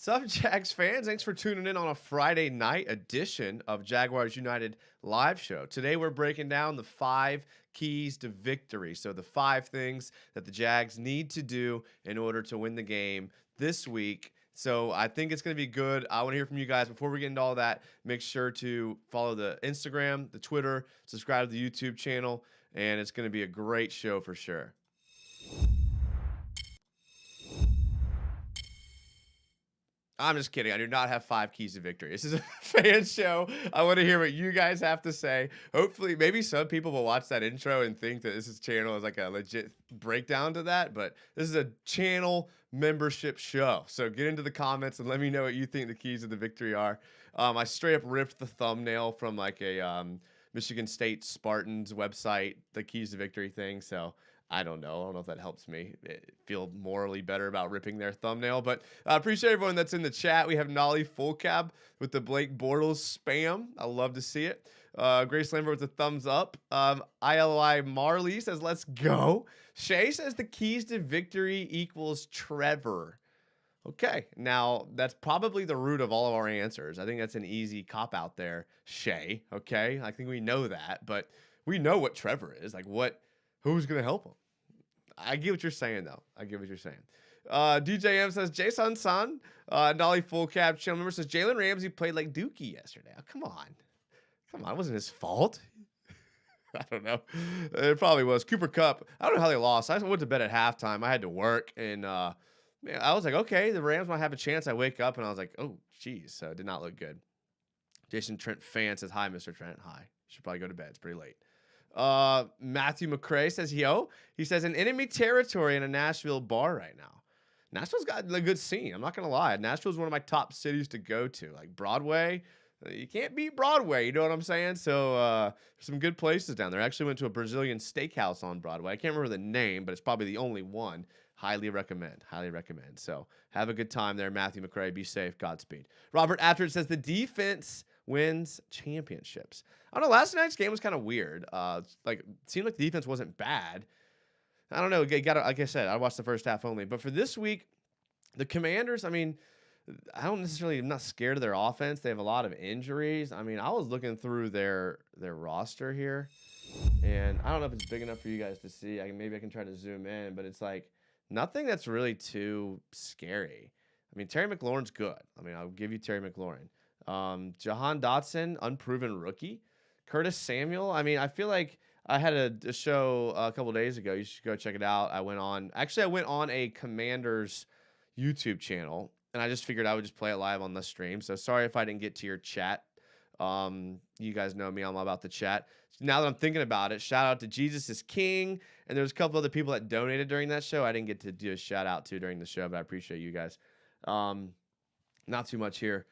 What's up, Jags fans? Thanks for tuning in on a Friday night edition of Jaguars United live show. Today we're breaking down the 5 keys to victory. So the 5 things that the Jags need to do in order to win the game this week. So I think it's going to be good. I want to hear from you guys. Before we get into all that, make sure to follow the Instagram, the Twitter, subscribe to the YouTube channel, and it's going to be a great show for sure. I'm just kidding. I do not have 5 keys to victory. This is a fan show. I want to hear what you guys have to say. Hopefully, maybe some people will watch that intro and think that this channel is like a legit breakdown to that, but this is a channel membership show. So get into the comments and let me know what you think the keys to the victory are. I straight up ripped the thumbnail from like a Michigan State Spartans website, the keys to victory thing. So I don't know if that helps me feel morally better about ripping their thumbnail, but I appreciate everyone that's in the chat. We have Nolly Full Cab with the Blake Bortles spam. I love to see it. Grace Lambert with a thumbs up. ILI Marley says, let's go. Shay says the keys to victory equals Trevor. Okay, now that's probably the root of all of our answers. I think that's an easy cop out there, Shay. Okay, I think we know that, but we know what Trevor is. Like, who's going to help him? I get what you're saying, though. I get what you're saying. DJ M says, Jason San. Nolly Full Cap channel member says, Jalen Ramsey played like Dookie yesterday. Oh, come on. Come on. It wasn't his fault. I don't know. It probably was. Cooper Kupp. I don't know how they lost. I went to bed at halftime. I had to work. And man, I was like, okay, the Rams might have a chance. I wake up and I was like, oh, geez. So it did not look good. Jason Trent Fan says, hi, Mr. Trent. Hi. You should probably go to bed. It's pretty late. Matthew McCrae says, yo, he says, an enemy territory in a Nashville bar right now. Nashville's got a good scene. I'm not going to lie. Nashville's one of my top cities to go to. Like Broadway, you can't beat Broadway. You know what I'm saying? So, there's some good places down there. I actually went to a Brazilian steakhouse on Broadway. I can't remember the name, but it's probably the only one. Highly recommend. Highly recommend. So have a good time there, Matthew McCrae. Be safe. Godspeed. Robert Attridge says the defense wins championships. I don't know. Last night's game was kind of weird. It seemed like the defense wasn't bad. I don't know. Like I said, I watched the first half only. But for this week, the Commanders, I mean, I'm not scared of their offense. They have a lot of injuries. I mean, I was looking through their roster here, and I don't know if it's big enough for you guys to see. Maybe I can try to zoom in, but it's like nothing that's really too scary. I mean, Terry McLaurin's good. I mean, I'll give you Terry McLaurin. Jahan Dotson, unproven rookie. Curtis Samuel. I mean, I feel like I had a show a couple days ago. You should go check it out. I went on a Commanders YouTube channel, and I just figured I would just play it live on the stream. So sorry if I didn't get to your chat. You guys know me. I'm all about the chat. Now that I'm thinking about it, shout out to Jesus is King. And there's a couple other people that donated during that show. I didn't get to do a shout out to during the show, but I appreciate you guys. Not too much here.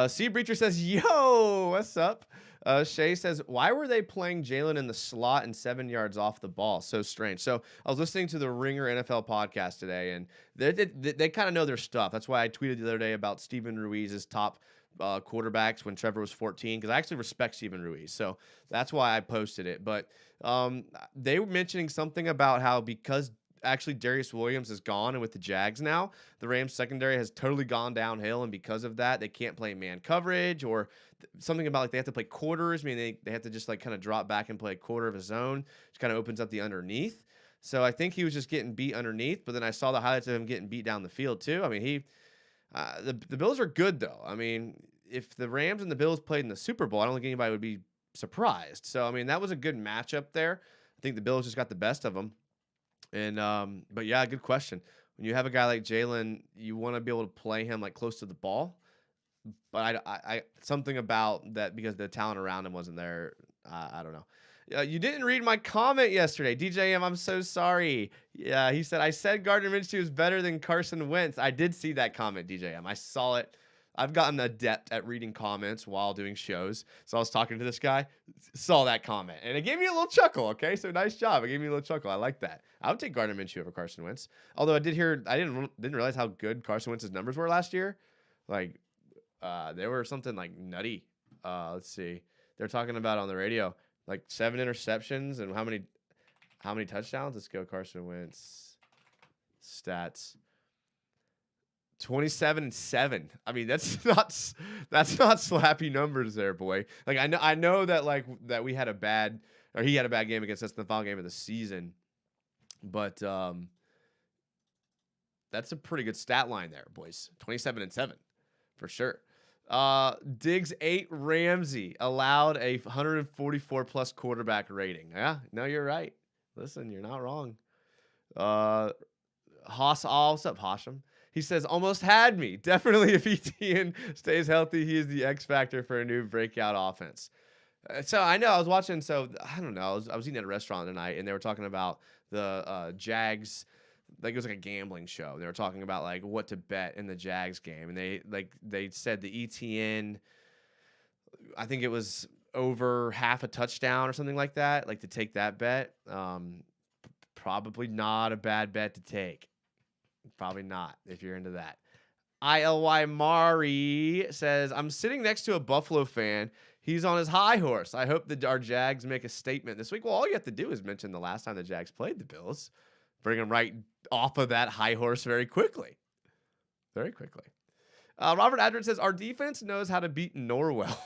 Sea Breacher says, yo, what's up? Shay says, why were they playing Jalen in the slot and 7 yards off the ball? So strange. So I was listening to the Ringer NFL podcast today, and they kind of know their stuff. That's why I tweeted the other day about Steven Ruiz's top quarterbacks when Trevor was 14, because I actually respect Steven Ruiz. So that's why I posted it. But they were mentioning something about how because actually Darius Williams is gone and with the Jags now, the Rams secondary has totally gone downhill, and because of that, they can't play man coverage or something about like they have to play quarters. I mean, they have to just like kind of drop back and play a quarter of a zone, which kind of opens up the underneath. So I think he was just getting beat underneath, but then I saw the highlights of him getting beat down the field too. I mean, the Bills are good though. I mean, if the Rams and the Bills played in the Super Bowl, I don't think anybody would be surprised. So I mean, that was a good matchup there. I think the Bills just got the best of them. And but yeah, good question. When you have a guy like Jalen, you want to be able to play him like close to the ball. But I something about that because the talent around him wasn't there. I don't know. You didn't read my comment yesterday, DJM. I'm so sorry. Yeah, he said I said Gardner Minshew was better than Carson Wentz. I did see that comment, DJM. I saw it. I've gotten adept at reading comments while doing shows. So I was talking to this guy, saw that comment, and it gave me a little chuckle, okay? So nice job. It gave me a little chuckle. I like that. I would take Gardner Minshew over Carson Wentz. Although I didn't realize how good Carson Wentz's numbers were last year. Like, they were something like nutty. Let's see. They're talking about on the radio, like 7 interceptions and how many touchdowns? Let's go Carson Wentz stats. 27-7. I mean, that's not slappy numbers there, boy. Like I know that like that we had a bad or he had a bad game against us in the final game of the season, but that's a pretty good stat line there, boys. 27-7 for sure. Diggs 8 Ramsey allowed a 144 plus quarterback rating. Yeah, no, you're right. Listen, you're not wrong. What's up, Hosham? He says, almost had me. Definitely if Etienne stays healthy, he is the X factor for a new breakout offense. So I know I was watching, so I don't know. I was eating at a restaurant tonight, and they were talking about the Jags. Like it was like a gambling show. They were talking about like what to bet in the Jags game, and they said the ETN, I think it was over half a touchdown or something like that. Like to take that bet, probably not a bad bet to take. Probably not if you're into that. ILY Mari says, I'm sitting next to a Buffalo fan. He's on his high horse. I hope that our Jags make a statement this week. Well, all you have to do is mention the last time the Jags played the Bills. Bring them right off of that high horse very quickly. Very quickly. Robert Adrid says, our defense knows how to beat Norwell.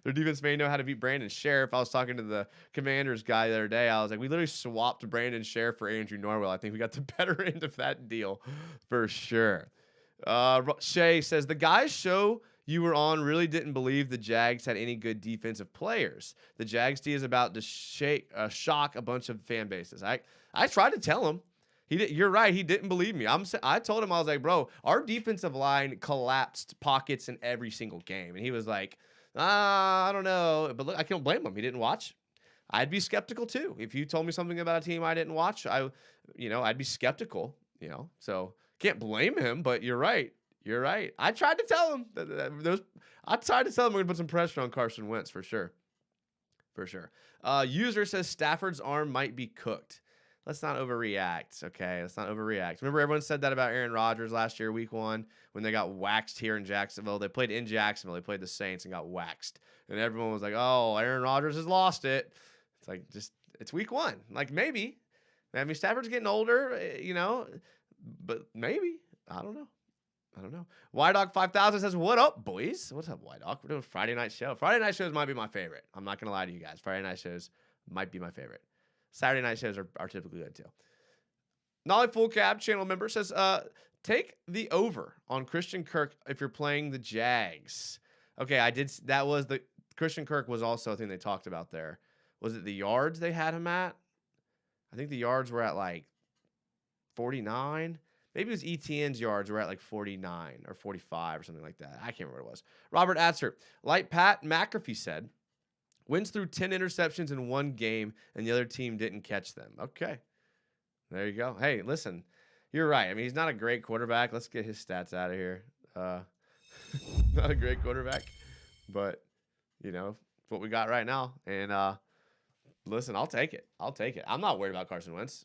Their defense may know how to beat Brandon Sheriff. I was talking to the Commanders guy the other day. I was like, we literally swapped Brandon Sheriff for Andrew Norwell. I think we got the better end of that deal for sure. Shay says, the guys show you were on really didn't believe the Jags had any good defensive players. The Jags D is about to shock a bunch of fan bases. I tried to tell him. You're right. He didn't believe me. I told him, I was like, bro, our defensive line collapsed pockets in every single game. And he was like, I don't know. But look, I can't blame him. He didn't watch. I'd be skeptical too. If you told me something about a team I didn't watch, I'd be skeptical, So can't blame him, but you're right. You're right. I tried to tell him I tried to tell him we're gonna put some pressure on Carson Wentz for sure. For sure. User says Stafford's arm might be cooked. Let's not overreact, okay? Let's not overreact. Remember, everyone said that about Aaron Rodgers last year, week 1, when they got waxed here in Jacksonville. They played in Jacksonville. They played the Saints and got waxed. And everyone was like, oh, Aaron Rodgers has lost it. It's like, it's week 1. Like, maybe. I mean, Stafford's getting older, but maybe. I don't know. YDog 5000 says, what up, boys? What's up, YDog? We're doing a Friday night show. Friday night shows might be my favorite. I'm not going to lie to you guys. Friday night shows might be my favorite. Saturday night shows are typically good too. Nolly Full Cab channel member says, take the over on Christian Kirk if you're playing the Jags. Okay, that was the Christian Kirk was also a thing they talked about there. Was it the yards they had him at? I think the yards were at like 49. Maybe it was ETN's yards were at like 49 or 45 or something like that. I can't remember what it was. Robert Atzer, like Pat McAfee said, wins through 10 interceptions in one game, and the other team didn't catch them. Okay. There you go. Hey, listen, you're right. I mean, he's not a great quarterback. Let's get his stats out of here. Not a great quarterback, but, what we got right now. And, listen, I'll take it. I'm not worried about Carson Wentz.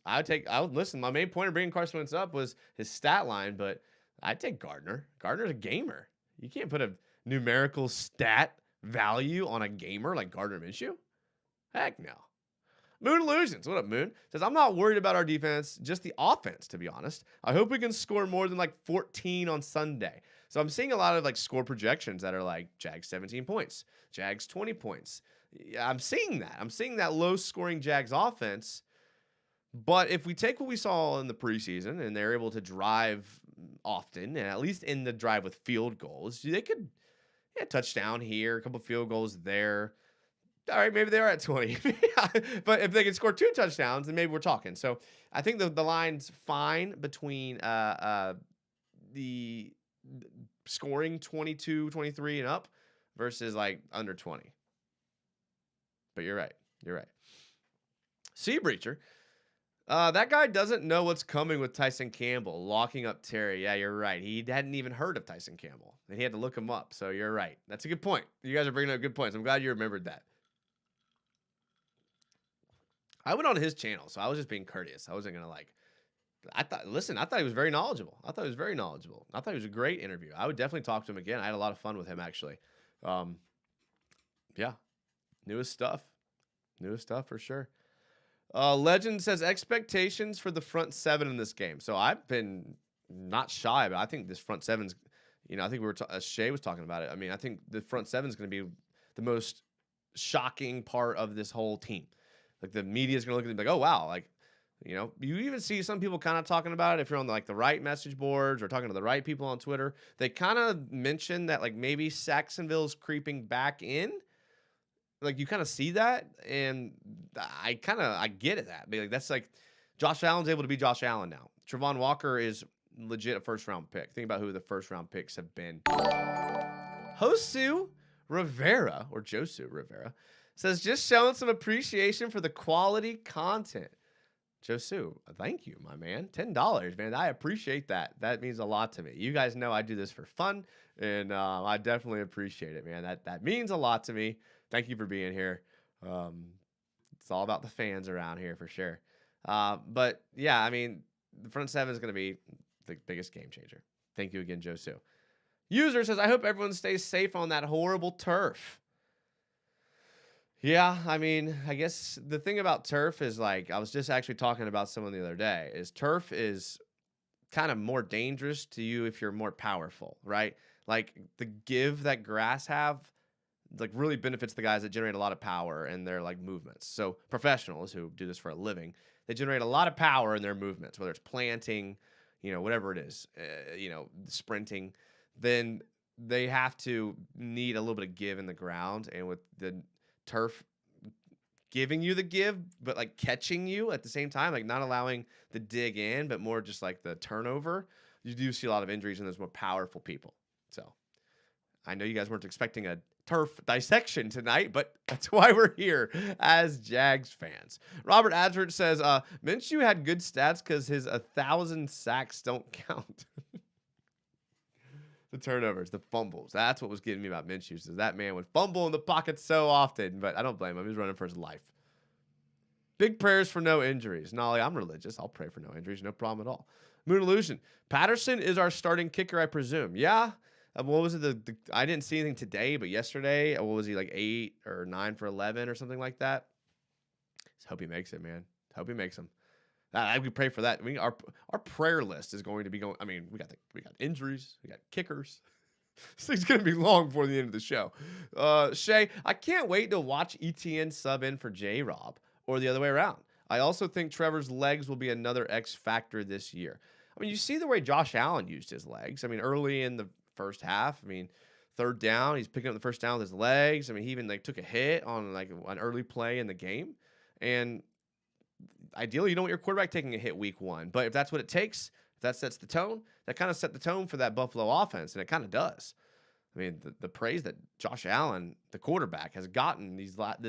Listen, my main point of bringing Carson Wentz up was his stat line, but I'd take Gardner. Gardner's a gamer. You can't put a numerical stat value on a gamer like Gardner Minshew? Heck no. Moon Illusions. What up, Moon? Says, I'm not worried about our defense, just the offense, to be honest. I hope we can score more than like 14 on Sunday. So I'm seeing a lot of like score projections that are like Jags 17 points, Jags 20 points. Yeah, I'm seeing that. I'm seeing that low scoring Jags offense. But if we take what we saw in the preseason and they're able to drive often, and at least in the drive with field goals, they could touchdown here, a couple field goals there. All right, maybe they are at 20. But if they can score 2 touchdowns, then maybe we're talking. So I think the line's fine between the scoring 22, 23 and up versus like under 20. But you're right. Sea Breacher. That guy doesn't know what's coming with Tyson Campbell locking up Terry. Yeah, you're right. He hadn't even heard of Tyson Campbell, and he had to look him up. So you're right. That's a good point. You guys are bringing up good points. I'm glad you remembered that. I went on his channel, so I was just being courteous. I wasn't gonna I thought he was very knowledgeable. I thought he was a great interview. I would definitely talk to him again. I had a lot of fun with him actually. Yeah, newest stuff for sure. Legend says expectations for the front 7 in this game. So I've been not shy, but I think this front seven's, I think we were Shay was talking about it. I mean, I think the front seven is going to be the most shocking part of this whole team. Like the media is going to look at it like, oh wow, like you even see some people kind of talking about it. If you're on the right message boards or talking to the right people on Twitter, they kind of mention that like maybe Saxonville's creeping back in. Like you kind of see that, and I get it. Like that's like Josh Allen's able to be Josh Allen now. Travon Walker is legit a first round pick. Think about who the first round picks have been. Josu Rivera says just showing some appreciation for the quality content. Josu, thank you, my man. $10, man. I appreciate that. That means a lot to me. You guys know I do this for fun, and I definitely appreciate it, man. That means a lot to me. Thank you for being here. It's all about the fans around here for sure. But yeah, I mean, the front seven is going to be the biggest game changer. Thank you again, Josu. User says, I hope everyone stays safe on that horrible turf. Yeah, I mean, I guess the thing about turf is like, I was just actually talking about someone the other day, is turf is kind of more dangerous to you if you're more powerful, right? Like the give that grass have, like really benefits the guys that generate a lot of power in their like movements. So professionals who do this for a living, they generate a lot of power in their movements, whether it's planting, whatever it is, sprinting, then they have to need a little bit of give in the ground. And with the turf giving you the give, but like catching you at the same time, like not allowing the dig in, but more just like the turnover, you do see a lot of injuries in those more powerful people. So I know you guys weren't expecting a turf dissection tonight, but that's why we're here as Jags fans. Robert Adford says, Minshew had good stats because his 1,000 sacks don't count. The turnovers, the fumbles. That's what was getting me about Minshew. Says that man would fumble in the pocket so often, but I don't blame him. He's running for his life. Big prayers for no injuries. Nolly, I'm religious. I'll pray for no injuries. No problem at all. Moon Illusion. Patterson is our starting kicker, I presume. Yeah. What was it? I didn't see anything today, but yesterday, what was he, like 8 or 9 for 11 or something like that? Just hope he makes it, man. Hope he makes him. I would pray for that. I mean, our prayer list is going to be going. I mean, we got injuries, we got kickers. This thing's gonna be long before the end of the show. Shay, I can't wait to watch ETN sub in for J-Rob or the other way around. I also think Trevor's legs will be another X factor this year. I mean, you see the way Josh Allen used his legs. I mean, early in the first half, I mean, third down, he's picking up the first down with his legs. I mean, he even like took a hit on like an early play in the game, and ideally, you don't want your quarterback taking a hit week 1. But if that's what it takes, if that sets the tone, that kind of set the tone for that Buffalo offense, and it kind of does. I mean, the praise that Josh Allen, the quarterback, has gotten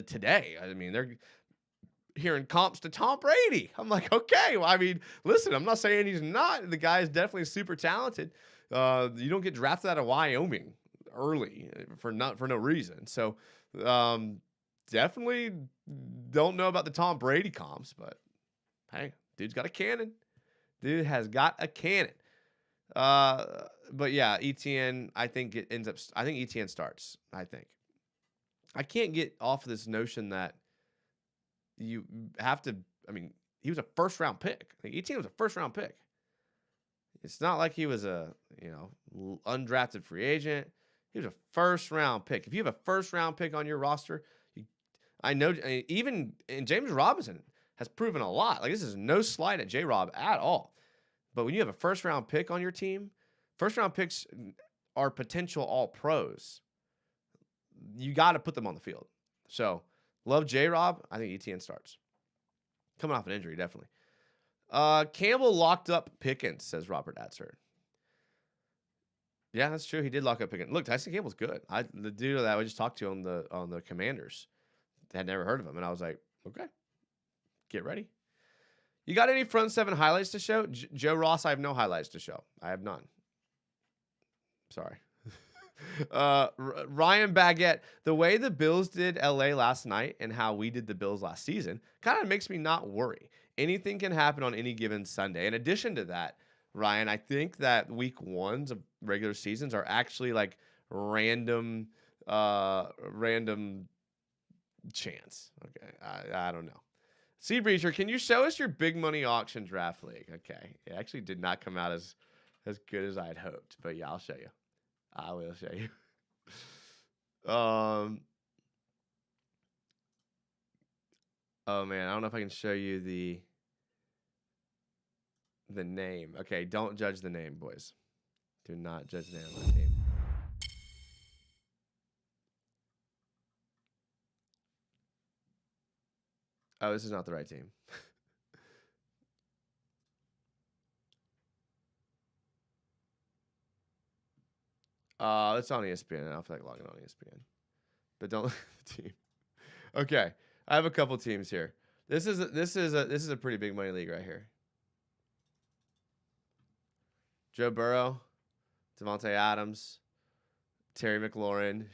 today. I mean, they're hearing comps to Tom Brady. I'm like, okay. Well, I mean, listen, I'm not saying he's not. The guy is definitely super talented. You don't get drafted out of Wyoming early for no reason. So definitely don't know about the Tom Brady comps, but hey, dude's got a cannon. Dude has got a cannon. But yeah, ETN, I think ETN starts. I can't get off this notion that you have to. I mean, he was a first round pick. Like, ETN was a first round pick. It's not like he was a undrafted free agent. He was a first round pick. If you have a first round pick on your roster, I know even James Robinson has proven a lot. Like, this is no slight at J-Rob at all. But when you have a first round pick on your team, first round picks are potential all pros. You got to put them on the field. So love J-Rob. I think ETN starts. Coming off an injury, definitely. Campbell locked up Pickens, says Robert Atzer. Yeah, that's true. He did lock up Pickens. Look, Tyson Campbell's good. The dude that I just talked to on the Commanders, had never heard of him, and I was like, okay, get ready. You got any front seven highlights to show? Joe Ross, I have no highlights to show. I have none. Sorry. Ryan Baguette, the way the Bills did LA last night and how we did the Bills last season kind of makes me not worry. Anything can happen on any given Sunday. In addition to that, Ryan, I think that week 1s of regular seasons are actually like random chance. Okay. I don't know. Sea Breacher, can you show us your big money auction draft league? Okay. It actually did not come out as as good as I'd hoped. But yeah, I'll show you. I will show you. Um. Oh man, I don't know if I can show you the name. Okay, don't judge the name, boys. Do not judge the name of my team. Oh, this is not the right team. It's on ESPN. I don't feel like logging on ESPN. But don't look at the team. Okay, I have a couple teams here. This is a pretty big money league right here. Joe Burrow, Devontae Adams, Terry McLaurin,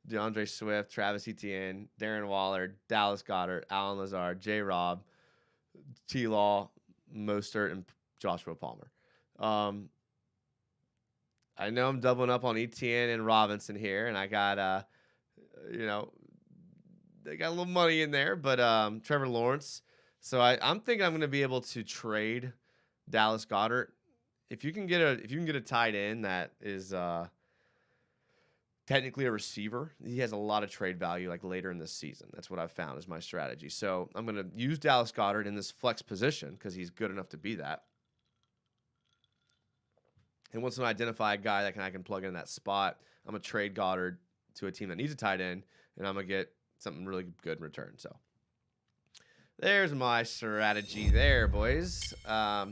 DeAndre Swift, Travis Etienne, Darren Waller, Dallas Goedert, Alan Lazard, J. Rob, T. Law, Mostert, and Joshua Palmer. I know I'm doubling up on Etienne and Robinson here, and I got they got a little money in there, but Trevor Lawrence. So I'm thinking I'm going to be able to trade Dallas Goedert. If you can get a tight end that is technically a receiver, he has a lot of trade value like later in the season. That's what I've found is my strategy. So I'm going to use Dallas Goedert in this flex position because he's good enough to be that. And once I identify a guy that I can plug in that spot, I'm going to trade Goddard to a team that needs a tight end, and I'm going to get something really good in return. So there's my strategy there, boys. Yeah.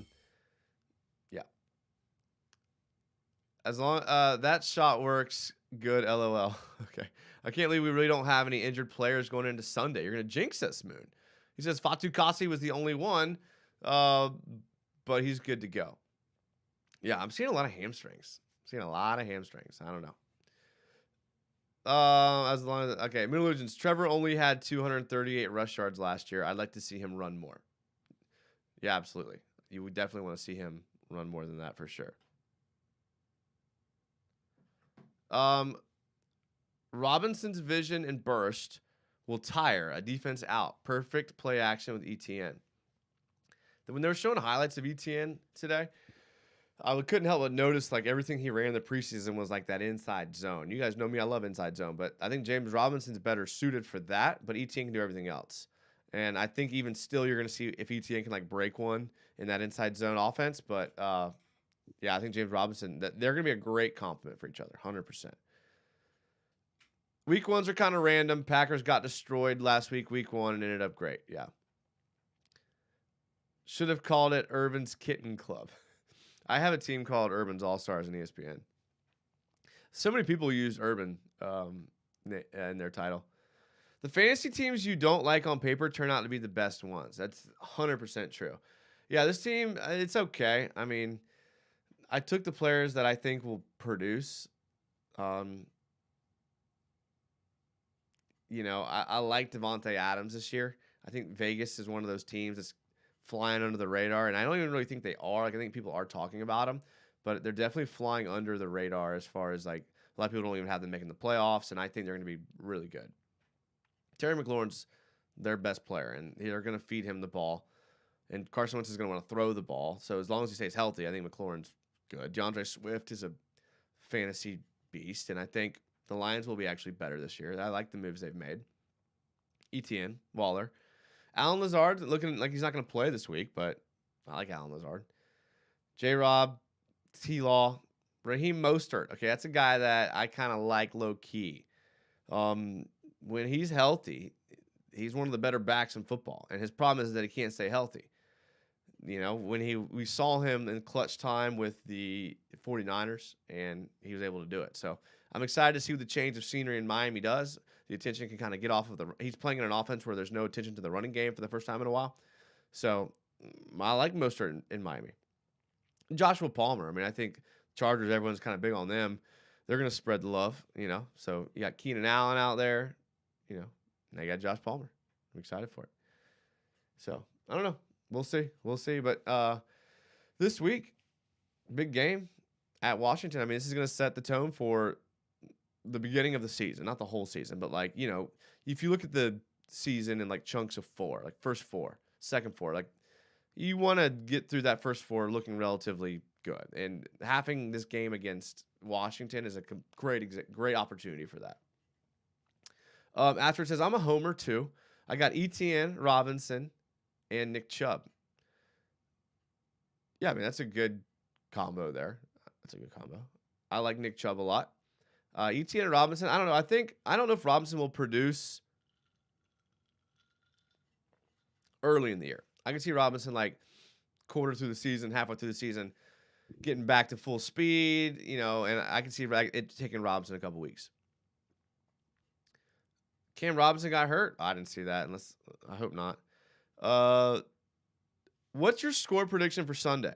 As long that shot works, good, LOL. Okay. I can't believe we really don't have any injured players going into Sunday. You're going to jinx us, Moon. He says Fatu Kasi was the only one, but he's good to go. Yeah, I'm seeing a lot of hamstrings. I don't know. As long as okay, Middle Legends. Trevor only had 238 rush yards last year. I'd like to see him run more. Yeah, absolutely. You would definitely want to see him run more than that for sure. Robinson's vision and burst will tire a defense out. Perfect play action with ETN. When they were showing highlights of ETN today, I couldn't help but notice like everything he ran in the preseason was like that inside zone. You guys know me, I love inside zone, but I think James Robinson's better suited for that, but ETN can do everything else. And I think even still you're going to see if ETN can like break one in that inside zone offense, but yeah, I think James Robinson, they're going to be a great complement for each other, 100%. Week ones are kind of random. Packers got destroyed last week, week one, and ended up great. Yeah. Should have called it Urban's Kitten Club. I have a team called Urban's All-Stars in ESPN. So many people use Urban in their title. The fantasy teams you don't like on paper turn out to be the best ones. That's 100% true. Yeah, this team, it's okay. I mean, I took the players that I think will produce. I like Devontae Adams this year. I think Vegas is one of those teams that's flying under the radar, and I don't even really think they are. Like, I think people are talking about them, but they're definitely flying under the radar as far as like a lot of people don't even have them making the playoffs, and I think they're going to be really good. Terry McLaurin's their best player, and they're going to feed him the ball, and Carson Wentz is going to want to throw the ball. So as long as he stays healthy, I think McLaurin's good. DeAndre Swift is a fantasy beast, and I think the Lions will be actually better this year. I like the moves they've made. Etienne, Waller. Alan Lazard looking like he's not going to play this week, but I like Alan Lazard. J-Rob, T-Law, Raheem Mostert. Okay, that's a guy that I kind of like low-key. When he's healthy, he's one of the better backs in football, and his problem is that he can't stay healthy. You know, when we saw him in clutch time with the 49ers, and he was able to do it. So I'm excited to see what the change of scenery in Miami does. The attention can kind of get off of he's playing in an offense where there's no attention to the running game for the first time in a while. So I like Mostert in Miami. Joshua Palmer. I mean, I think Chargers, everyone's kind of big on them. They're going to spread the love, So you got Keenan Allen out there, Now you got Josh Palmer. I'm excited for it. So I don't know. We'll see. But this week, big game at Washington. I mean, this is going to set the tone for the beginning of the season, not the whole season, but like, if you look at the season in like chunks of 4, like first 4, second 4, like you want to get through that first 4 looking relatively good. And having this game against Washington is a great opportunity for that. After it says, I'm a homer too. I got ETN, Robinson, and Nick Chubb. Yeah, I mean, that's a good combo there. That's a good combo. I like Nick Chubb a lot. ETN and Robinson, I don't know. I don't know if Robinson will produce early in the year. I can see Robinson like quarter through the season, halfway through the season, getting back to full speed, and I can see it taking Robinson a couple weeks. Cam Robinson got hurt. I didn't see that, unless I hope not. What's your score prediction for Sunday?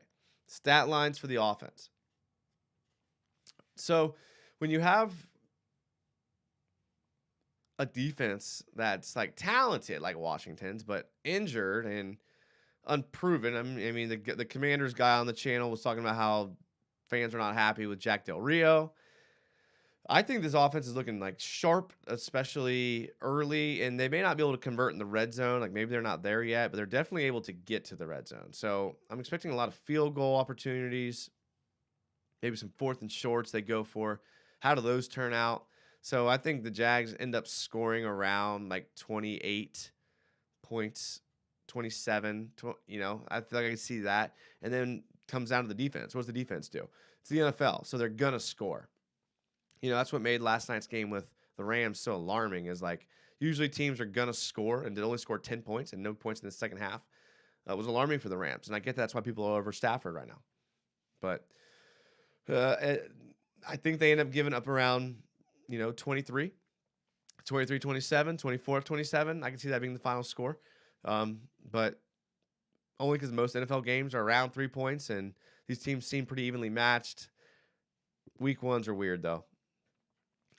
Stat lines for the offense. So when you have a defense that's like talented, like Washington's, but injured and unproven. I mean, the Commanders guy on the channel was talking about how fans are not happy with Jack Del Rio. I think this offense is looking like sharp, especially early, and they may not be able to convert in the red zone. Like maybe they're not there yet, but they're definitely able to get to the red zone. So I'm expecting a lot of field goal opportunities, maybe some 4th and shorts they go for. How do those turn out? So I think the Jags end up scoring around like 28 points, 27. I feel like I can see that. And then comes down to the defense. What does the defense do? It's the NFL, so they're gonna score. That's what made last night's game with the Rams so alarming. Is like usually teams are gonna score and they only score 10 points and no points in the second half. It was alarming for the Rams, and I get that's why people are over Stafford right now. But I think they end up giving up around 23, 27, 24, 27. I can see that being the final score. But only because most NFL games are around 3 points, and these teams seem pretty evenly matched. Week ones are weird, though.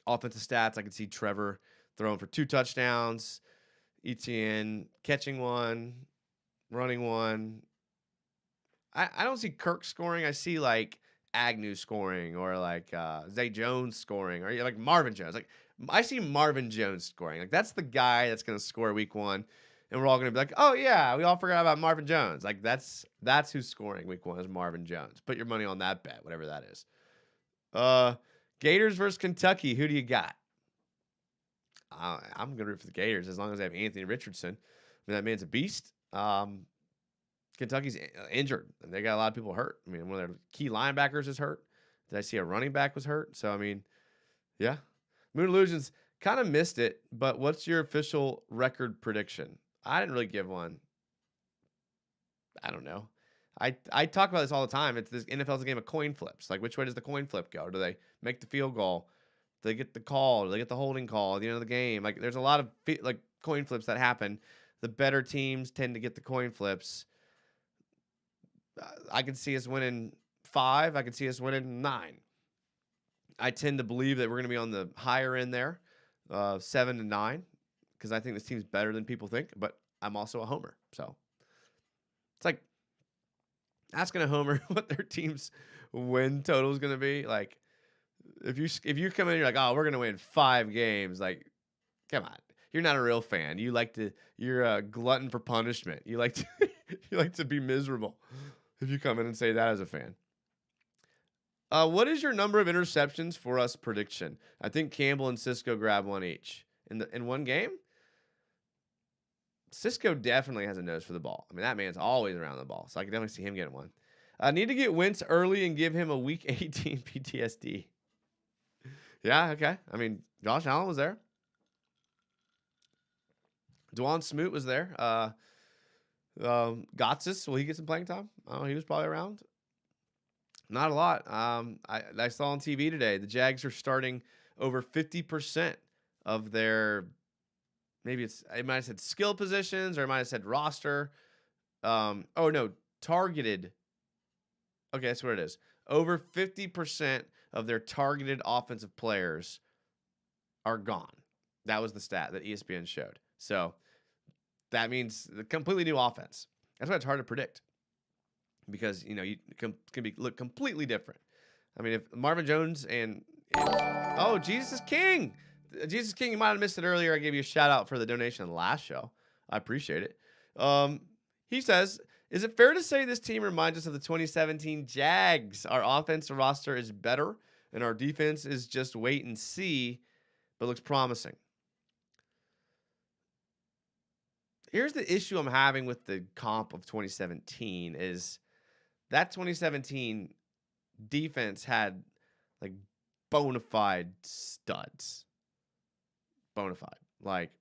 Offensive stats, I can see Trevor throwing for 2 touchdowns, ETN catching 1, running 1. I don't see Kirk scoring. I see, like, Agnew scoring or, like, Zay Jones scoring or, like, Marvin Jones. Like, I see Marvin Jones scoring. Like, that's the guy that's going to score week 1. And we're all going to be like, oh, yeah, we all forgot about Marvin Jones. Like, that's who's scoring week 1 is Marvin Jones. Put your money on that bet, whatever that is. Gators versus Kentucky. Who do you got? I'm going to root for the Gators as long as they have Anthony Richardson. I mean, that man's a beast. Kentucky's injured. They got a lot of people hurt. I mean, one of their key linebackers is hurt. Did I see a running back was hurt? So, I mean, yeah. Moon Illusions kind of missed it, but what's your official record prediction? I didn't really give one. I don't know. I talk about this all the time. It's this NFL's a game of coin flips. Like, which way does the coin flip go? Do they make the field goal? Do they get the call? Do they get the holding call at the end of the game? Like, there's a lot of coin flips that happen. The better teams tend to get the coin flips. I can see us winning 5. I can see us winning 9. I tend to believe that we're going to be on the higher end there, 7 to 9, because I think this team's better than people think. But I'm also a homer, so it's like asking a homer what their team's win total is going to be. Like, if you come in, you're like, oh, we're going to win 5 games. Like, come on, you're not a real fan. You're a glutton for punishment. You like to be miserable. If you come in and say that as a fan. What is your number of interceptions for us prediction? I think Campbell and Cisco grab 1 each in one game. Cisco definitely has a nose for the ball. I mean, that man's always around the ball, so I can definitely see him getting 1. I need to get Wentz early and give him a Week 18 PTSD. Yeah, okay. I mean, Josh Allen was there. Dwan Smoot was there. Gotsis, will he get some playing time? Oh, he was probably around. Not a lot. I saw on TV today the Jags are starting over 50% of their, maybe it might have said skill positions or it might have said roster. Oh no, targeted. Okay, that's what it is. Over 50% of their targeted offensive players are gone. That was the stat that ESPN showed. So that means the completely new offense. That's why it's hard to predict. Because, you can look completely different. I mean, if Marvin Jones and oh, Jesus is King. Jesus King, you might have missed it earlier. I gave you a shout out for the donation last show. I appreciate it. He says, Is it fair to say this team reminds us of the 2017 Jags? Our offensive roster is better, and our defense is just wait and see, but looks promising. Here's the issue I'm having with the comp of 2017 is that 2017 defense had like bona fide studs. Bona fide. Like,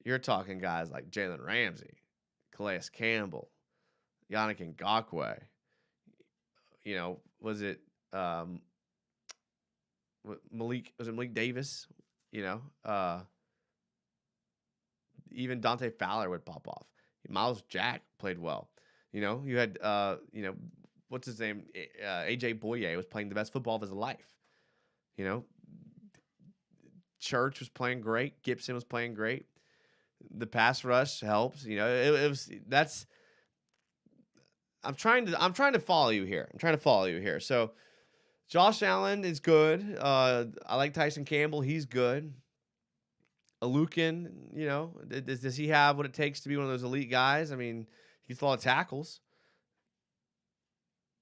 you're talking guys like Jalen Ramsey, Calais Campbell, Yannick Ngakoue. You know, was it Malik Davis? You know, even Dante Fowler would pop off. Miles Jack played well. You know, you had you know, what's his name? AJ Boye was playing the best football of his life. You know, Church was playing great. Gibson was playing great. The pass rush helps. You know, it was that's. I'm trying to follow you here. So, Josh Allen is good. I like Tyson Campbell. He's good. Alukin, you know, does he have what it takes to be one of those elite guys? I mean, he gets a lot of tackles.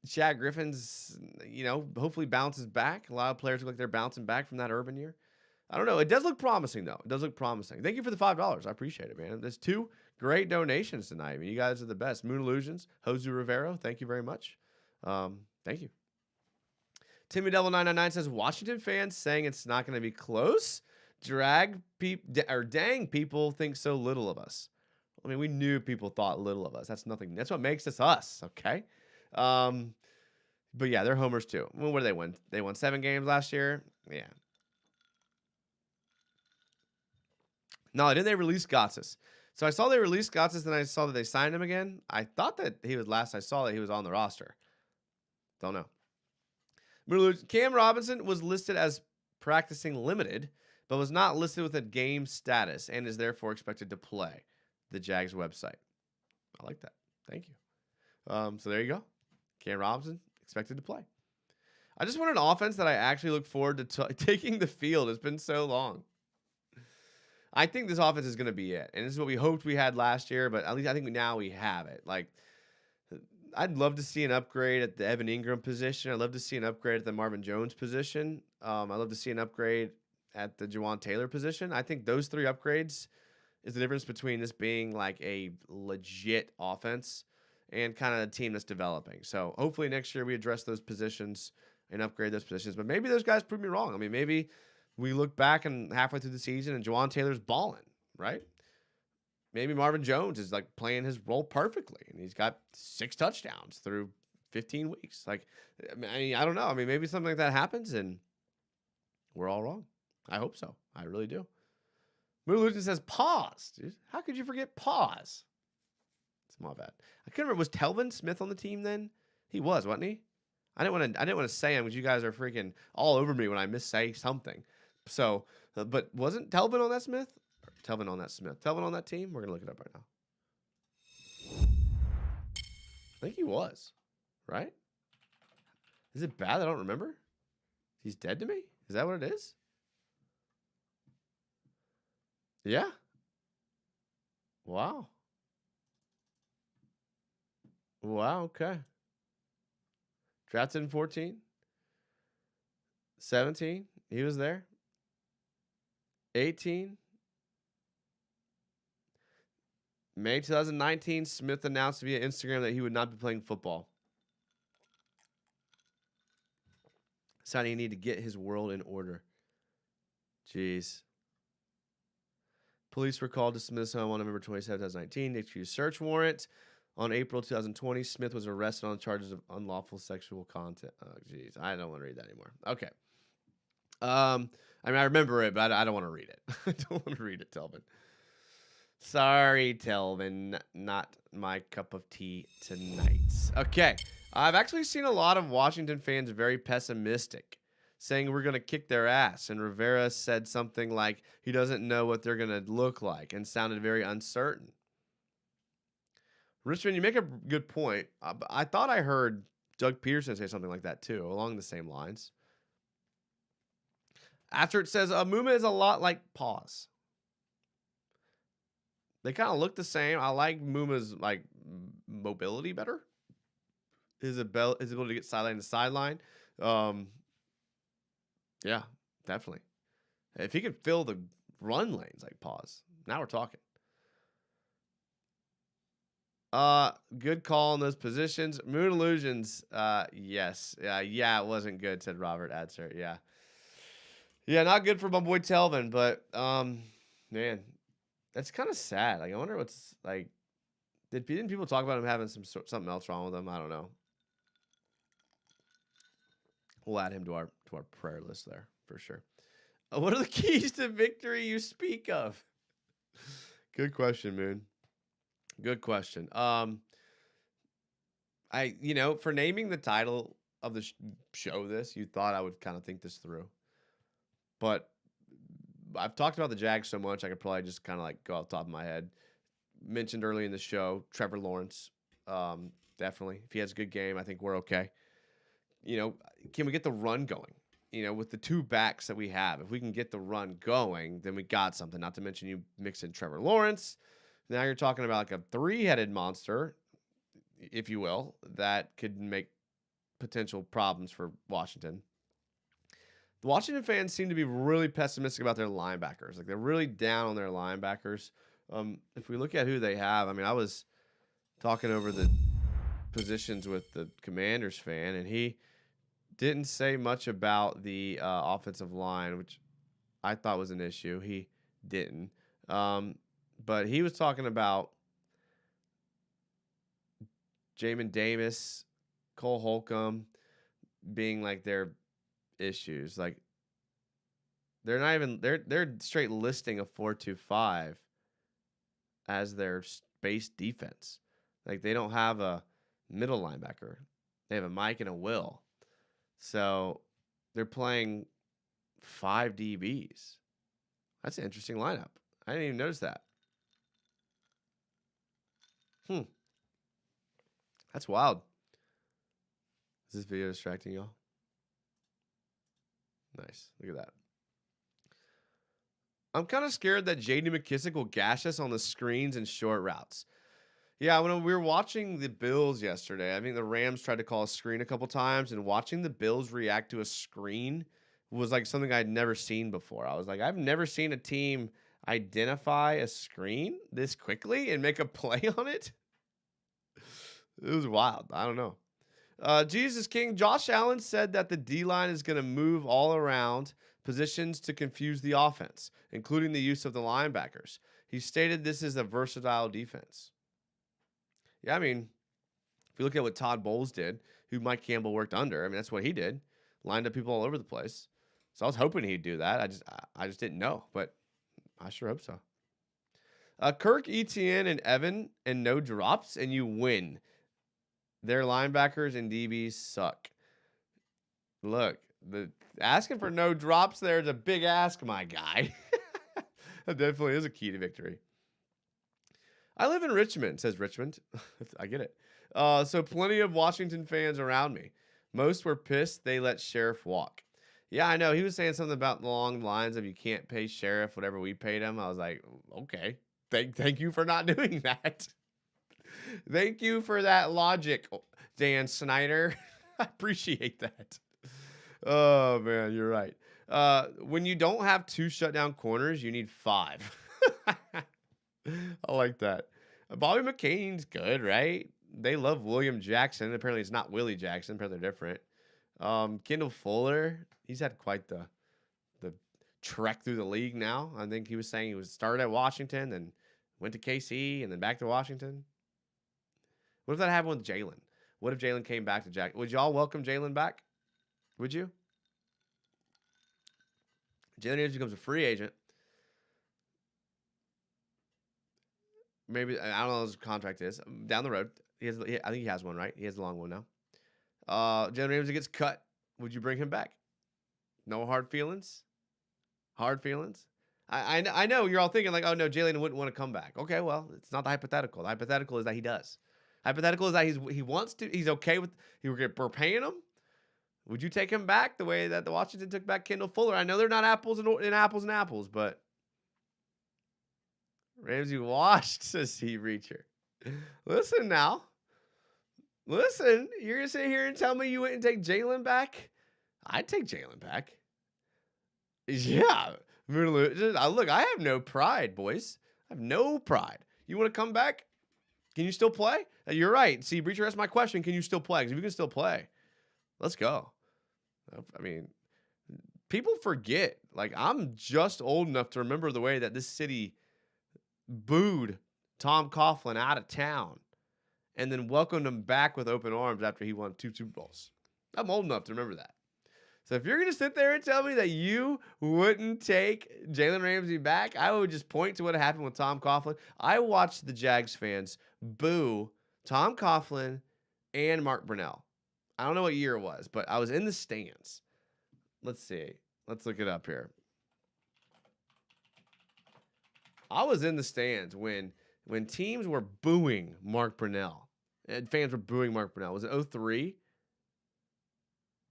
Shaq Griffin's, you know, hopefully bounces back. A lot of players look like they're bouncing back from that Urban year. I don't know. It does look promising, though. It does look promising. Thank you for the $5. I appreciate it, man. There's 2 great donations tonight. I mean, you guys are the best. Moon Illusions, Jose Rivero, thank you very much. Thank you. Timmy Devil 999 says, Washington fans saying it's not going to be close. Dang people think so little of us. I mean, we knew people thought little of us. That's nothing. That's what makes us us, okay? But yeah, they're homers too. Well, what did they win? They won 7 games last year. Yeah. No, didn't they release Gotsis? So I saw they released Gotsis, then I saw that they signed him again. I thought that he was last I saw that he was on the roster. Don't know. Cam Robinson was listed as practicing limited, but was not listed with a game status and is therefore expected to play. The Jags website. I like that. Thank you. So there you go. Cam Robinson expected to play. I just want an offense that I actually look forward to taking the field. It's been so long. I think this offense is going to be it. And this is what we hoped we had last year, but at least I think now we have it. Like, I'd love to see an upgrade at the Evan Ingram position. I'd love to see an upgrade at the Marvin Jones position. I'd love to see an upgrade at the Jawan Taylor position. I think those 3 upgrades is the difference between this being like a legit offense and kind of a team that's developing. So hopefully next year we address those positions and upgrade those positions. But maybe those guys prove me wrong. I mean, maybe we look back and halfway through the season and Jawan Taylor's balling, right? Maybe Marvin Jones is like playing his role perfectly and he's got 6 touchdowns through 15 weeks. Like, I mean, I don't know. I mean, maybe something like that happens and we're all wrong. I hope so. I really do. Moon says, pause. Dude. How could you forget pause? It's my bad. I couldn't remember. Was Telvin Smith on the team then? He was, wasn't he? I didn't want to say him because you guys are freaking all over me when I missay something. So, but wasn't Telvin on that Smith? Telvin on that Smith. Telvin on that team? We're going to look it up right now. I think he was, right? Is it bad that I don't remember? He's dead to me? Is that what it is? Yeah. Wow. Wow, okay. Drafted in 14. 17. He was there. 18. May 2019, Smith announced via Instagram that he would not be playing football. Deciding he needed to get his world in order. Jeez. Police were called to Smith's home on November 27, 2019 to issue a search warrant. On April 2020, Smith was arrested on charges of unlawful sexual content. Oh, jeez. I don't want to read that anymore. Okay. I mean, I remember it, but I don't want to read it. I don't want to read it, Telvin. Sorry, Telvin. Not my cup of tea tonight. Okay. I've actually seen a lot of Washington fans very pessimistic, saying we're going to kick their ass. And Rivera said something like he doesn't know what they're going to look like and sounded very uncertain. Richmond, you make a good point. I thought I heard Doug Peterson say something like that too, along the same lines. After it says, Muma is a lot like pause. They kind of look the same. I like Muma's like mobility better. His ability to get sideline to sideline. Um, yeah, definitely. If he can fill the run lanes, like pause. Now we're talking. Good call on those positions. Moon illusions. Yes. Yeah, it wasn't good, said Robert Adser. Yeah. Yeah, not good for my boy Telvin, but man, that's kind of sad. Like, I wonder what's like. Didn't people talk about him having something else wrong with him? I don't know. We'll add him to our prayer list there for sure. What are the keys to victory you speak of? Good question, Moon. Good question. For naming the title of the show this, you thought I would kind of think this through. But I've talked about the Jags so much, I could probably just kind of like go off the top of my head. Mentioned early in the show, Trevor Lawrence. Definitely. If he has a good game, I think we're okay. Can we get the run going? With the two backs that we have, if we can get the run going, then we got something. Not to mention you mix in Trevor Lawrence. Now you're talking about like a three-headed monster, if you will, that could make potential problems for Washington. The Washington fans seem to be really pessimistic about their linebackers. Like, they're really down on their linebackers. If we look at who they have, I was talking over the positions with the Commanders fan, and he didn't say much about the offensive line, which I thought was an issue. He didn't. But he was talking about Jamin Davis, Cole Holcomb being like their issues. Like, they're not even they're straight listing a 4-2-5 as their base defense. Like, they don't have a middle linebacker. They have a Mike and a Will. So they're playing 5 DBs. That's an interesting lineup. I didn't even notice that. That's wild. Is this video distracting y'all? Nice. Look at that. I'm kind of scared that J.D. McKissick will gash us on the screens and short routes. Yeah, when we were watching the Bills yesterday, I think the Rams tried to call a screen a couple times, and watching the Bills react to a screen was like something I'd never seen before. I was like, I've never seen a team identify a screen this quickly and make a play on it. It was wild. I don't know. Jesus King, Josh Allen said that the D-line is going to move all around positions to confuse the offense, including the use of the linebackers. He stated this is a versatile defense. Yeah, if you look at what Todd Bowles did, who Mike Campbell worked under, that's what he did. Lined up people all over the place. So I was hoping he'd do that. I just didn't know, but I sure hope so. Kirk, Etienne, and Evan, and no drops, and you win. Their linebackers and DBs suck. Look, the asking for no drops there is a big ask, my guy. That definitely is a key to victory. I live in Richmond, says Richmond. I get it. So plenty of Washington fans around me. Most were pissed they let Sheriff walk. Yeah, I know. He was saying something about along the lines of you can't pay Sheriff whatever we paid him. I was like, okay. Thank you for not doing that. Thank you for that logic, Dan Snyder. I appreciate that. Oh, man, you're right. When you don't have 2 shutdown corners, you need 5. I like that. Bobby McCain's good, right? They love William Jackson. Apparently, it's not Willie Jackson. Apparently, they're different. Kendall Fuller, he's had quite the trek through the league now. I think he was saying he was started at Washington and went to KC and then back to Washington. What if that happened with Jalen? What if Jalen came back to Jack? Would y'all welcome Jalen back? Would you? Jalen Ramsey becomes a free agent. Maybe, I don't know what his contract is. Down the road. I think he has one, right? He has a long one now. Jalen Ramsey gets cut. Would you bring him back? No hard feelings? Hard feelings? I know you're all thinking like, oh, no, Jalen wouldn't want to come back. Okay, well, it's not the hypothetical. The hypothetical is that he does. Hypothetical is that he wants to. He's okay with. We're paying him. Would you take him back the way that the Washington took back Kendall Fuller? I know they're not apples and apples, but Ramsey washed, says he reacher. Listen now. Listen, you're going to sit here and tell me you wouldn't take Jalen back? I'd take Jalen back. Yeah. Look, I have no pride, boys. I have no pride. You want to come back? Can you still play? You're right. See, Breacher asked my question. Can you still play? Because if you can still play, let's go. I mean, people forget. Like, I'm just old enough to remember the way that this city booed Tom Coughlin out of town and then welcomed him back with open arms after he won 2 Super Bowls. I'm old enough to remember that. So if you're going to sit there and tell me that you wouldn't take Jalen Ramsey back, I would just point to what happened with Tom Coughlin. I watched the Jags fans boo Tom Coughlin and Mark Brunell. I don't know what year it was, but I was in the stands. Let's see. Let's look it up here. I was in the stands when teams were booing Mark Brunell. And fans were booing Mark Brunell. Was it 03?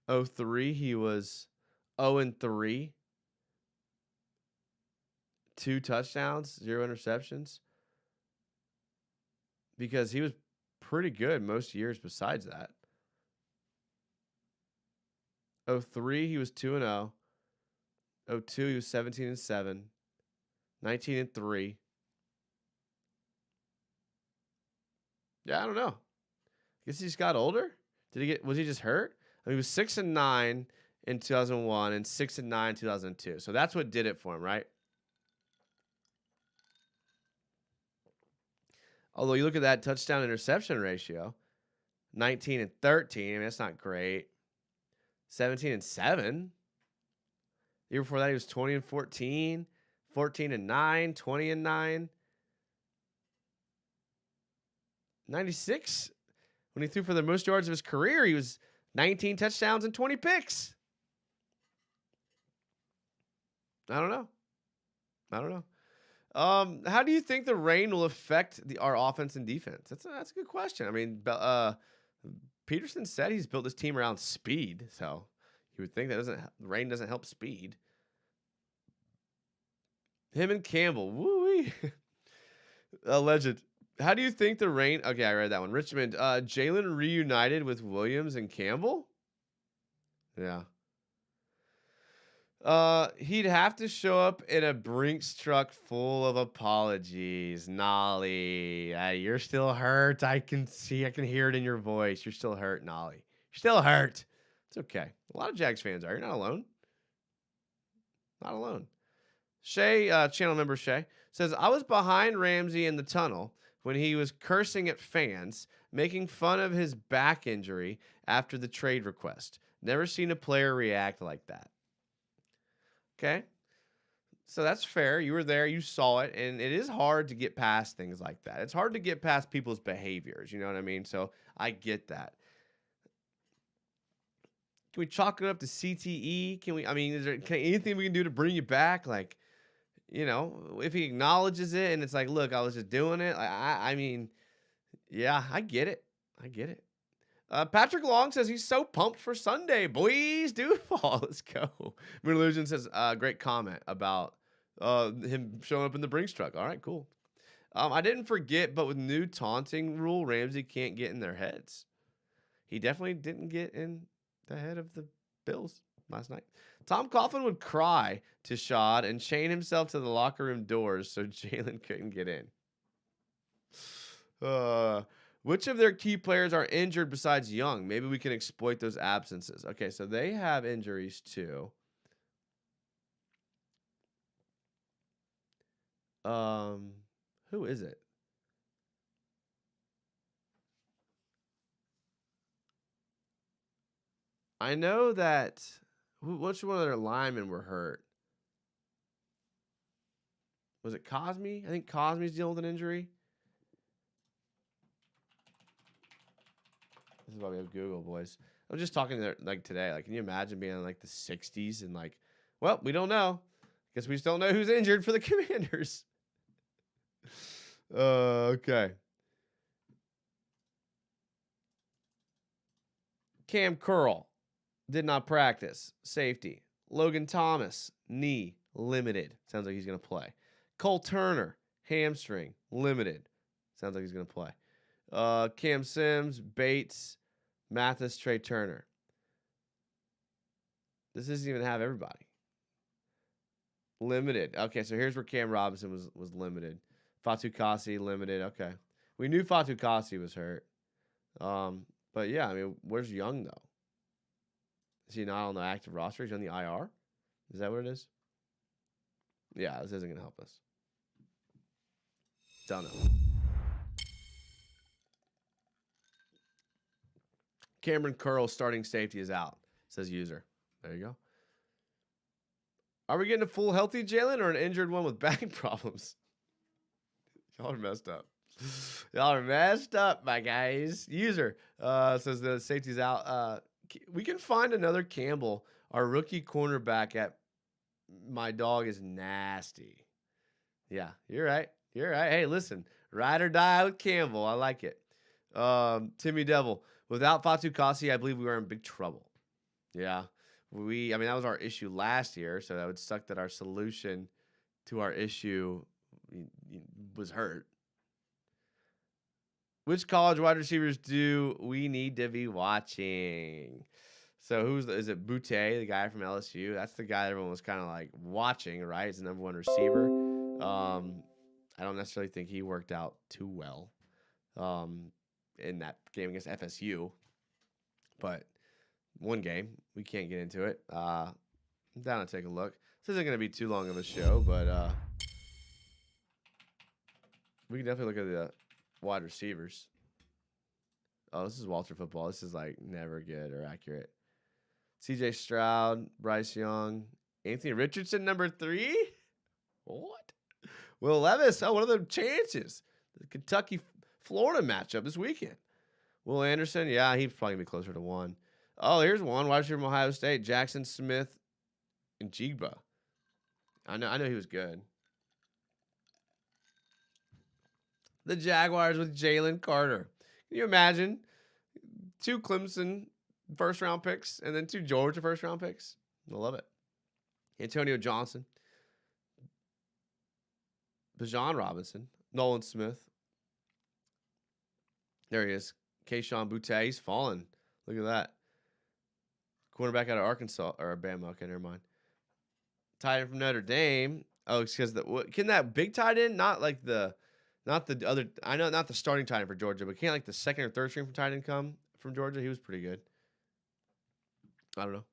03, he was 0-3. 2 touchdowns, 0 interceptions. Because he was pretty good most years besides that. 03, he was 2-0. 02, he was 17-7. 19-3. Yeah, I don't know. Guess he just got older. Was he just hurt? I mean, he was 6-9 in 2001 and 6-9 in 2002. So that's what did it for him, right? Although you look at that touchdown interception ratio, 19-13. I mean, that's not great. 17-7. The year before that, he was 20-14, 14-9, 20-9. 96, when he threw for the most yards of his career, he was 19 touchdowns and 20 picks. I don't know. How do you think the rain will affect our offense and defense? That's a good question. I mean, Peterson said he's built this team around speed, so you would think that rain doesn't help speed. Him and Campbell, woo-wee. Alleged. How do you think the rain? Okay, I read that one. Richmond, Jalen reunited with Williams and Campbell. Yeah. He'd have to show up in a Brinks truck full of apologies. Nolly, you're still hurt. I can hear it in your voice. You're still hurt, Nolly. You're still hurt. It's okay. A lot of Jags fans are. You're not alone. Not alone. Shay, channel member Shay, says, I was behind Ramsey in the tunnel when he was cursing at fans, making fun of his back injury after the trade request. Never seen a player react like that. Okay. So that's fair. You were there. You saw it. And it is hard to get past things like that. It's hard to get past people's behaviors. You know what I mean? So I get that. Can we chalk it up to CTE? Is there anything we can do to bring you back? Like, you know, if he acknowledges it and it's like, look, I was just doing it. I mean, yeah, I get it. Patrick Long says he's so pumped for Sunday. Boys, do fall. Let's go. Moon Illusion says, great comment about him showing up in the Brinks truck. All right, cool. I didn't forget, but with new taunting rule, Ramsey can't get in their heads. He definitely didn't get in the head of the Bills last night. Tom Coughlin would cry to Shad and chain himself to the locker room doors so Jalen couldn't get in. Which of their key players are injured besides Young? Maybe we can exploit those absences. Okay, so they have injuries too. Who is it? I know that which one of their linemen were hurt? Was it Cosme? I think Cosme's dealing with an injury. This is why we have Google, boys. I'm just talking there like today. Like, can you imagine being in like the 60s and like, well, we don't know. Guess we just don't know who's injured for the Commanders. Okay. Cam Curl did not practice. Safety. Logan Thomas, knee, limited. Sounds like he's going to play. Cole Turner, hamstring, limited. Sounds like he's going to play. Cam Sims, Bates, Mathis, Trey Turner. This doesn't even have everybody. Limited. Okay, so here's where Cam Robinson was limited. Fatukasi, limited. Okay. We knew Fatukasi was hurt. But yeah, I mean, where's Young, though? Is he not on the active roster? He's on the IR? Is that what it is? Yeah, this isn't going to help us. Don't know. Cameron Curl, starting safety, is out, says user. There you go. Are we getting a full healthy Jalen or an injured one with back problems? Y'all are messed up. Y'all are messed up, my guys. User says the safety's out. We can find another Campbell, our rookie cornerback at my dog is nasty. Yeah, you're right. You're right. Hey, listen, ride or die with Campbell. I like it. Timmy Devil, without Fatukasi, I believe we were in big trouble. Yeah. I mean, that was our issue last year, so that would suck that our solution to our issue was hurt. Which college wide receivers do we need to be watching? So is it Boutte, the guy from LSU? That's the guy everyone was kind of like watching, right? He's the #1 receiver. I don't necessarily think he worked out too well in that game against FSU, but one game, we can't get into it. I'm down to take a look. This isn't going to be too long of a show, but we can definitely look at the wide receivers. Oh, this is Walter football. This is like never good or accurate. CJ Stroud, Bryce Young, Anthony Richardson, #3. What? Will Levis. Oh, what are the chances? The Kentucky-Florida matchup this weekend. Will Anderson. Yeah, he's probably going to be closer to 1. Oh, here's one. Wide receiver from Ohio State. Jackson Smith and Jigba. I know he was good. The Jaguars with Jalen Carter. Can you imagine 2 Clemson first-round picks and then 2 Georgia first-round picks? I love it. Antonio Johnson. Bijan Robinson. Nolan Smith. There he is. Keyshawn Boutte. He's fallen. Look at that. Cornerback out of Arkansas or Bama. Okay, never mind. Tight end from Notre Dame. Oh, it's because can that big tight end not the other? I know not the starting tight end for Georgia, but can't like the second or third string from tight end come from Georgia? He was pretty good. I don't know.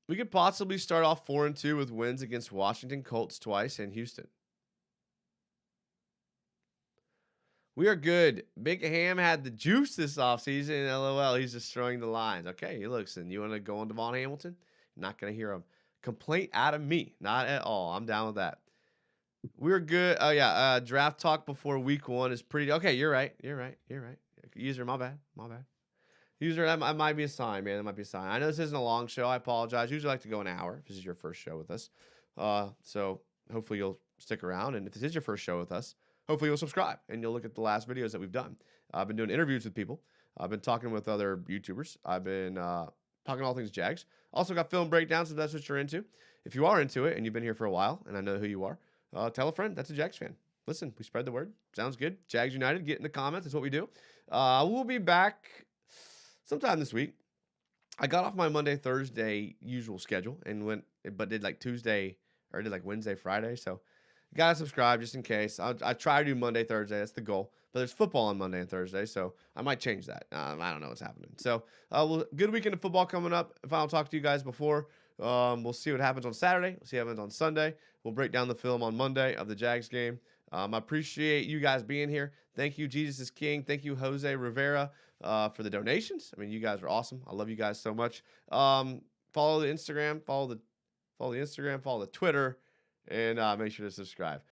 We could possibly start off 4-2 with wins against Washington, Colts twice, and Houston. We are good. Big Ham had the juice this offseason. LOL, he's destroying the lines. Okay, listen, you want to go on Devon Hamilton? Not going to hear a complaint out of me. Not at all. I'm down with that. We're good. Oh, yeah. Draft talk before week 1 is pretty. Okay, you're right. You're right. User, my bad. User, that might be a sign, man. That might be a sign. I know this isn't a long show. I apologize. Usually like to go an hour if this is your first show with us. So hopefully you'll stick around. And if this is your first show with us, hopefully you'll subscribe and you'll look at the last videos that we've done. I've been doing interviews with people. I've been talking with other YouTubers. I've been talking all things Jags. Also got film breakdowns if that's what you're into. If you are into it and you've been here for a while, and I know who you are, tell a friend that's a Jags fan. Listen, we spread the word. Sounds good. Jags United, get in the comments. That's what we do. We'll be back sometime this week. I got off my Monday, Thursday usual schedule and did like Tuesday or did like Wednesday, Friday. So gotta subscribe just in case. I try to do Monday, Thursday. That's the goal. But there's football on Monday and Thursday, so I might change that. I don't know what's happening. So, good weekend of football coming up. If I don't talk to you guys before, we'll see what happens on Saturday. We'll see what happens on Sunday. We'll break down the film on Monday of the Jags game. I appreciate you guys being here. Thank you, Jesus is King. Thank you, Jose Rivera, for the donations. I mean, you guys are awesome. I love you guys so much. Follow the Instagram, follow the Twitter, and make sure to subscribe.